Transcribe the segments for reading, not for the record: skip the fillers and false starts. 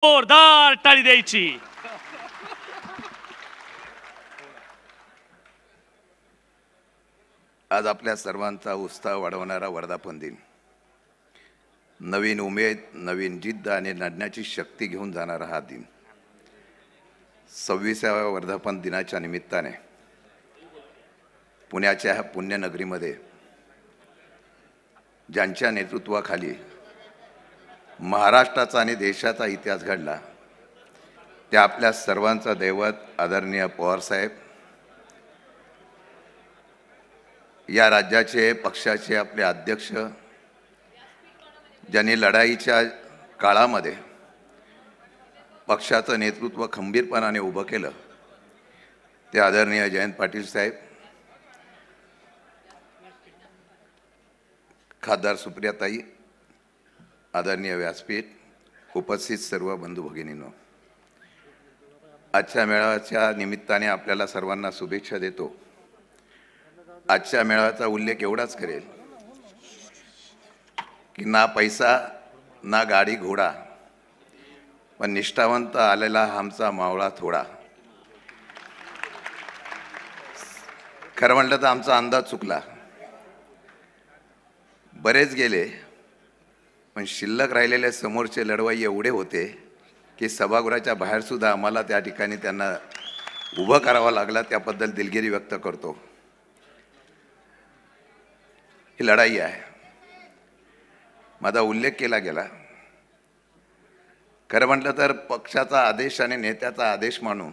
जोरदार टाळी द्यायची। आज आपल्या सर्वांचा उत्साह वाढवणारा वर्धापन दिन, नवीन उमेद, नवीन जिद्द आणि लढण्याची शक्ती घेऊन जाणारा हा दिन 26व्या वर्धापन दिनाच्या निमित्ताने पुण्याच्या ह्या पुण्यनगरीमध्ये ज्यांच्या नेतृत्वाखाली महाराष्ट्राचा आणि देशाचा इतिहास घडला ते आपल्या सर्वांचा दैवत आदरणीय पवारसाहेब, या राज्याचे पक्षाचे आपले अध्यक्ष, ज्यांनी लढाईच्या काळामध्ये पक्षाचं नेतृत्व खंबीरपणाने उभं केलं, ते आदरणीय जयंत पाटील साहेब, खासदार सुप्रियाताई, आदरणीय व्यासपीठ, उपस्थित सर्व बंधू भगिनींनो, आजच्या मेळाव्याच्या निमित्ताने आपल्याला सर्वांना शुभेच्छा देतो। आजच्या मेळाव्याचा उल्लेख एवढाच करेल की ना पैसा ना गाडी घोडा, पण निष्ठावंत आलेला आमचा मावळा थोडा। खरं म्हटलं तर आमचा अंदाज चुकला, बरेच गेले, पण शिल्लक राहिलेले समोरचे लढवाई एवढे होते की सभागृहाच्या बाहेर सुद्धा आम्हाला त्या ठिकाणी त्यांना उभं करावं लागला। त्याबद्दल दिलगिरी व्यक्त करतो। ही लढाई आहे, माझा उल्लेख केला गेला। खरं म्हटलं तर पक्षाचा आदेश आणि नेत्याचा आदेश मानून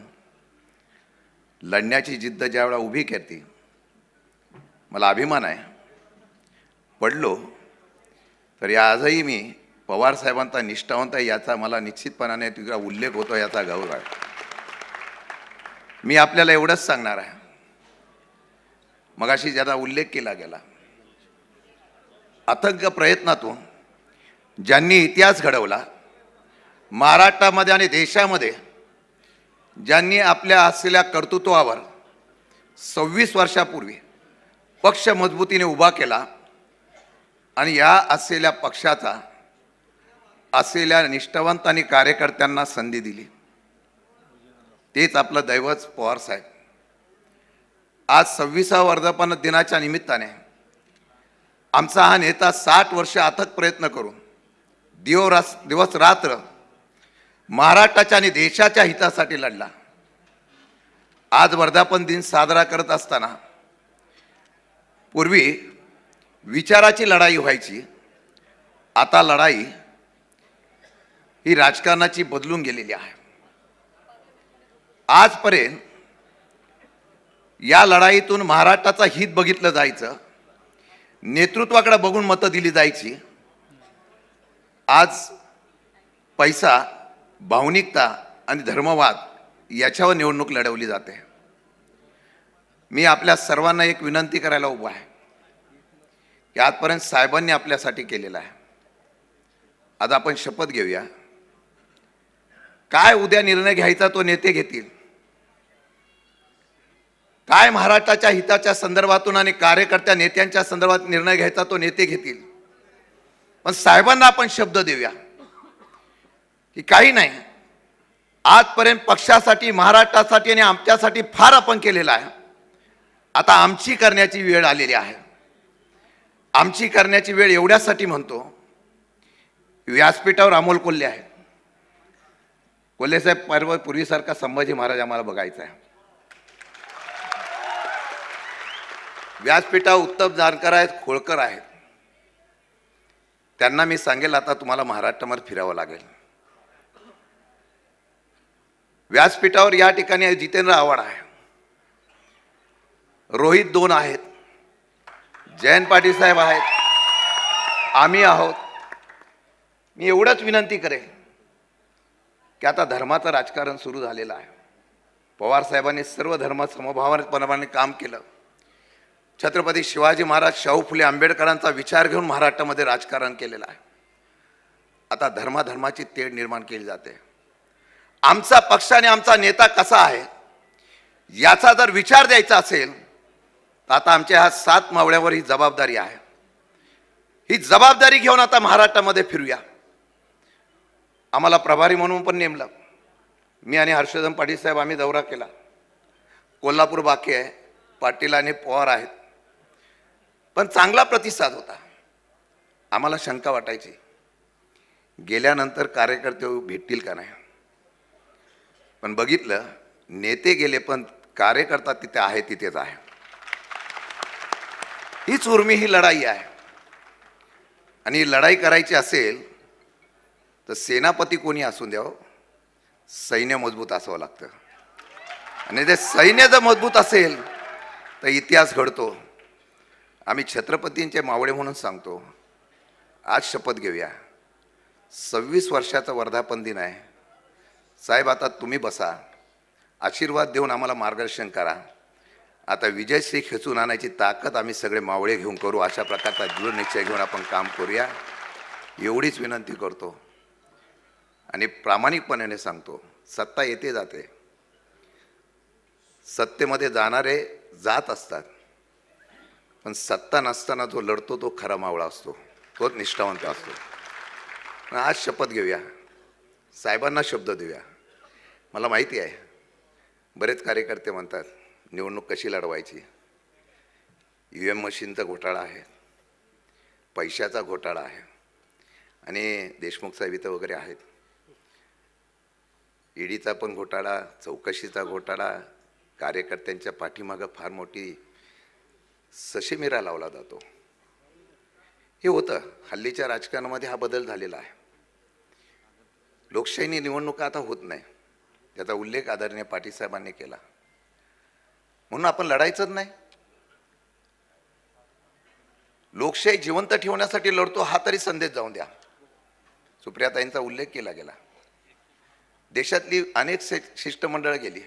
लढण्याची जिद्द ज्यावेळा उभी करते, मला अभिमान आहे। पडलो तर आजही मी पवार साहेबांचा निष्ठावंत आहे याचा मला निश्चितपणाने तुझा उल्लेख होतो, याचा गौरव आहे। मी आपल्याला एवढंच सांगणार आहे, मगाशी ज्याचा उल्लेख केला गेला, अथक प्रयत्नातून ज्यांनी इतिहास घडवला महाराष्ट्रामध्ये आणि देशामध्ये, ज्यांनी आपल्या असलेल्या कर्तृत्वावर 26 वर्षापूर्वी पक्ष मजबूतीने उभा केला आणि या असलेल्या पक्षाचा असलेल्या निष्ठावंत आणि कार्यकर्त्यांना संधी दिली, तेच आपलं दैवत पवार साहेब। आज 26व्या वर्धापन दिनाच्या निमित्ताने आमचा हा नेता 60 वर्ष अथक प्रयत्न करून दिवस रात्र महाराष्ट्राच्या आणि देशाच्या हितासाठी लढला। आज वर्धापन दिन साजरा करत असताना पूर्वी विचाराची लढाई व्हायची, आता लढाई ही राजकारणाची बदलून गेलेली आहे। आजपर्यंत या लढाईतून महाराष्ट्राचा हित बघितलं जायचं, नेतृत्वाकडे बघून मतं दिली जायची। आज पैसा, भावनिकता आणि धर्मवाद याच्यावर निवडणूक लढवली जाते। मी आपल्या सर्वांना एक विनंती करायला उभा आहे की आजपर्यंत साहेबांनी आपल्यासाठी केलेलं आहे, आज आपण शपथ घेऊया। काय उद्या निर्णय घ्यायचा तो नेते घेतील, काय महाराष्ट्राच्या हिताच्या संदर्भातून आणि कार्यकर्त्या नेत्यांच्या संदर्भात निर्णय घ्यायचा तो नेते घेतील, पण साहेबांना आपण शब्द देऊया की काही नाही, आजपर्यंत पक्षासाठी, महाराष्ट्रासाठी आणि आमच्यासाठी फार आपण केलेलं आहे, आता आमची करण्याची वेळ आलेली आहे। आमची करण्याची वेळ एवढ्यासाठी म्हणतो, व्यासपीठावर अमोल कोल्हे आहे। कोल्हे साहेब, पूर्वीसारखा संभाजी महाराज आम्हाला बघायचा आहे। व्यासपीठावर उत्तम जानकर आहेत, खोळकर आहेत, त्यांना मी सांगेल आता तुम्हाला महाराष्ट्रामध्ये फिरावं लागेल। व्यासपीठावर या ठिकाणी जितेंद्र आव्हाड आहे, रोहित दोन आहेत, जयंत पाटील साहेब आहेत, आम्ही आहोत। मी एवढंच विनंती करेन की आता धर्माचं राजकारण सुरू झालेलं आहे। पवार साहेबांनी सर्व धर्म समभावनापणाने काम केलं। छत्रपती शिवाजी महाराज, शाहू फुले आंबेडकरांचा विचार घेऊन महाराष्ट्रामध्ये राजकारण केलेलं आहे। आता धर्माधर्माची तेढ निर्माण केली जाते। आमचा पक्ष आणि आमचा नेता कसा आहे याचा जर विचार द्यायचा असेल तर आता आमच्या ह्या 7 मावळ्यावर ही जबाबदारी आहे। ही जबाबदारी घेऊन आता महाराष्ट्रामध्ये फिरूया। आम्हाला प्रभारी म्हणून पण नेमलं. मी आणि हर्षवर्धन पाटील साहेब आम्ही दौरा केला. कोल्हापूर बाकी आहे, पाटील आणि पवार आहेत, पण चांगला प्रतिसाद होता. आम्हाला शंका वाटायची गेल्यानंतर कार्यकर्ते भेटतील का नाही, पण बघितलं नेते गेले पण कार्यकर्ता तिथे आहे तिथेच आहे. हीच उर्मी, ही लढाई आहे. आणि लढाई करायची असेल तर सेनापती कोणी असून द्यावं, सैन्य मजबूत असावं लागतं. आणि ते सैन्य जर मजबूत असेल तर इतिहास घडतो. आम्ही छत्रपतींचे मावळे म्हणून सांगतो. आज शपथ घेऊया. 26 वर्षाचा वर्धापन दिन आहे. साहेब आता तुम्ही बसा, आशीर्वाद देऊन आम्हाला मार्गदर्शन करा. आता विजयश्री खेचून आणायची ताकद आम्ही सगळे मावळे घेऊन करू. अशा प्रकारचा दृढ निश्चय घेऊन आपण काम करूया, एवढीच विनंती करतो. आणि प्रामाणिकपणाने सांगतो, सत्ता येते जाते, सत्तेमध्ये जाणारे जात असतात, पण सत्ता नसताना जो लढतो तो खरा मावळा असतो, तोच निष्ठावंत असतो. पण आज शपथ घेऊया, साहेबांना शब्द देऊया. मला माहिती आहे बरेच कार्यकर्ते म्हणतात निवडणूक कशी लढवायची. EVM मशीनचा घोटाळा आहे, पैशाचा घोटाळा आहे, आणि देशमुख साहेब इथं वगैरे आहेत. ईडीचा पण घोटाळा, चौकशीचा घोटाळा, कार्यकर्त्यांच्या पाठीमागं फार मोठी सशेमिरा लावला जातो. हे होतं. हल्लीच्या राजकारणामध्ये हा बदल झालेला आहे. लोकशाहीने निवडणुका आता होत नाही, त्याचा उल्लेख आदरणीय पाटील साहेबांनी केला. म्हणून आपण लढायचंच नाही. लोकशाही जिवंत ठेवण्यासाठी लढतो, हा तरी संदेश जाऊन द्या. सुप्रियाताईंचा उल्लेख केला गेला. देशातली अनेक शिष्टमंडळं गेली.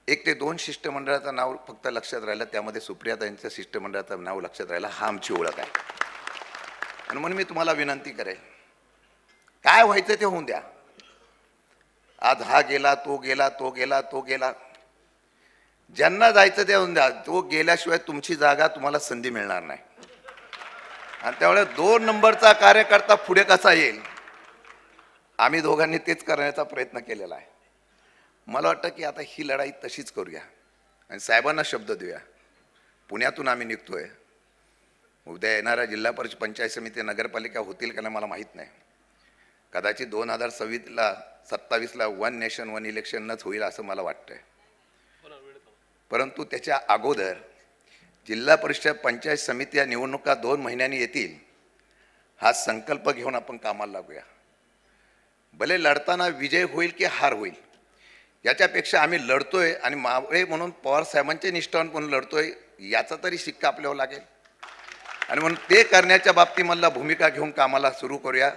1 ते 2 शिष्टमंडळाचं नाव फक्त लक्षात राहिलं, त्यामध्ये सुप्रियाताईंच्या शिष्टमंडळाचं नाव लक्षात राहिलं. हा आमची ओळख आहे. आणि म्हणून मी तुम्हाला विनंती करेन, काय व्हायचं ते होऊन द्या. आज हा गेला, तो गेला, तो गेला, तो गेला, ज्यांना जायचं ते होऊन द्या. तो गेल्याशिवाय तुमची जागा तुम्हाला संधी मिळणार नाही. आणि त्यामुळे 2 नंबरचा कार्यकर्ता पुढे कसा येईल, आम्ही दोघांनी तेच करण्याचा प्रयत्न केलेला आहे. मला वाटतं की आता ही लढाई तशीच करूया आणि साहेबांना शब्द देऊया. पुण्यातून आम्ही निघतोय. उद्या येणाऱ्या जिल्हा परिषद, पंचायत समिती, नगरपालिका होतील का नाही मला माहीत नाही. कदाचित 2027ला 1 नेशन 1 इलेक्शनच होईल असं मला वाटतंय. परंतु त्याच्या अगोदर जिल्हा परिषद, पंचायत समिती या निवडणुका 2 महिन्यांनी येतील. हा संकल्प घेऊन आपण कामाला लागूया. भले लढताना विजय होईल की हार होईल, याच्यापेक्षा आम्ही लढतोय आणि मावळे म्हणून पवार साहेबांचे निष्ठावान म्हणून लढतोय, याचा तरी शिक्का आपल्यावर लागेल. आणि म्हणून ते करण्याच्या बाबतीमधला भूमिका घेऊन कामाला सुरू करूया.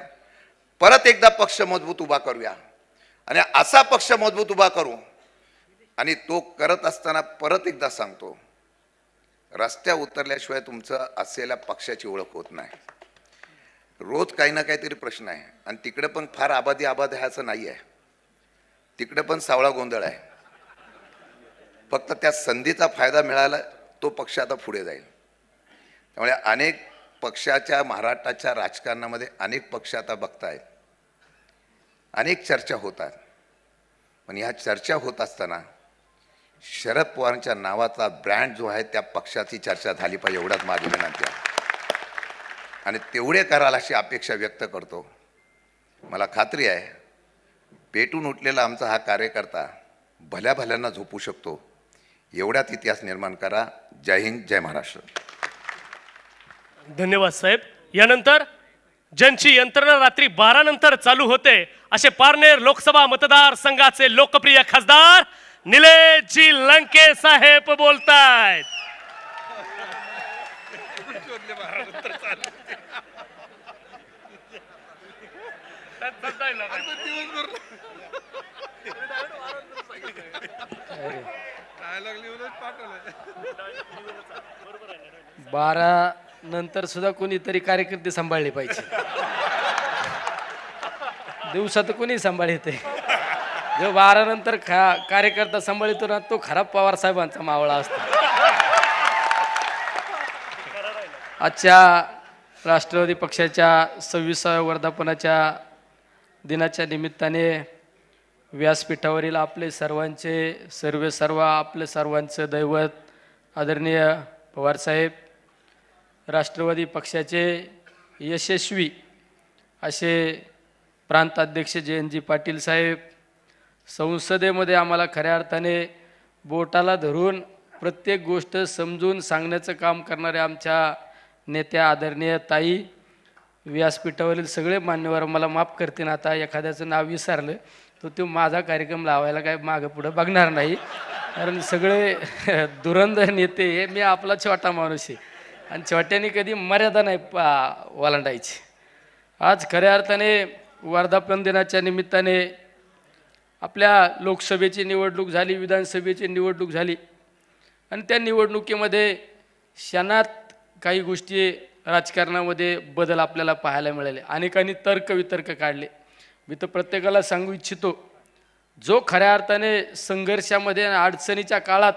परत एकदा पक्ष मजबूत उभा करूया आणि असा पक्ष मजबूत उभा करू. आणि तो करत असताना परत एकदा सांगतो, रस्त्या उतरल्याशिवाय तुमचं असलेल्या पक्षाची ओळख होत नाही. रोज काही ना काहीतरी प्रश्न आहे. आणि तिकडे पण फार आबादी आहे असं नाही आहे. तिकडे पण सावळा गोंधळ आहे. फक्त त्या संधीचा फायदा मिळाला तो पक्ष आता पुढे जाईल. त्यामुळे अनेक पक्षाच्या, महाराष्ट्राच्या राजकारणामध्ये अनेक पक्ष आता बघतायत, अनेक चर्चा होतात. पण ह्या चर्चा होत असताना शरद पवारांच्या नावाचा ब्रँड जो आहे त्या पक्षाची चर्चा झाली पाहिजे, एवढाच माझी विनंती आहे. आणि तेवढे कराल अशी अपेक्षा व्यक्त करतो. मला खात्री आहे पेटून उठलेला आमचा हा कार्यकर्ता भल्या भल्यांना झोपू शकतो. एवढ्यात इतिहास निर्माण करा. जय हिंद, जय महाराष्ट्र. धन्यवाद साहेब. यानंतर ज्यांची यंत्रणा रात्री 12 नंतर चालू होते असे पारनेर लोकसभा मतदारसंघाचे लोकप्रिय खासदार निलेशजी लंके साहेब बोलतायत. बारा नंतर सुद्धा कोणीतरी कार्यकर्ते सांभाळले पाहिजे. दिवसात कोणी सांभाळते. जो 12 नंतर कार्यकर्ता सांभाळतो ना तो खराब पवार साहेबांचा मावळा असतो. आजच्या राष्ट्रवादी पक्षाच्या 26व्या वर्धापनाच्या दिनाच्या निमित्ताने व्यासपीठावरील आपले सर्व आपले सर्वांचं दैवत आदरणीय पवारसाहेब, राष्ट्रवादी पक्षाचे यशस्वी असे प्रांताध्यक्ष जयंतजी पाटील साहेब, संसदेमध्ये आम्हाला खऱ्या अर्थाने बोटाला धरून प्रत्येक गोष्ट समजून सांगण्याचं काम करणाऱ्या आमच्या नेत्या आदरणीय ताई, व्यासपीठावरील सगळे मान्यवर मला माफ करतील, आता एखाद्याचं नाव विसरलं तर तो माझा कार्यक्रम लावायला काय मागं पुढं बघणार नाही, कारण सगळे धुरंधर नेते हे, मी आपला छोटा माणूस आहे आणि छोट्याने कधी मर्यादा नाही ओलांडायची. आज खऱ्या अर्थाने वर्धापन दिनाच्या निमित्ताने आपल्या लोकसभेची निवडणूक झाली, विधानसभेची निवडणूक झाली आणि त्या निवडणुकीमध्ये क्षणात काही गोष्टी राजकारणामध्ये बदल आपल्याला पाहायला मिळाले. अनेकांनी तर्कवितर्क काढले. मी तर प्रत्येकाला सांगू इच्छितो, जो खऱ्या अर्थाने संघर्षामध्ये अडचणीच्या काळात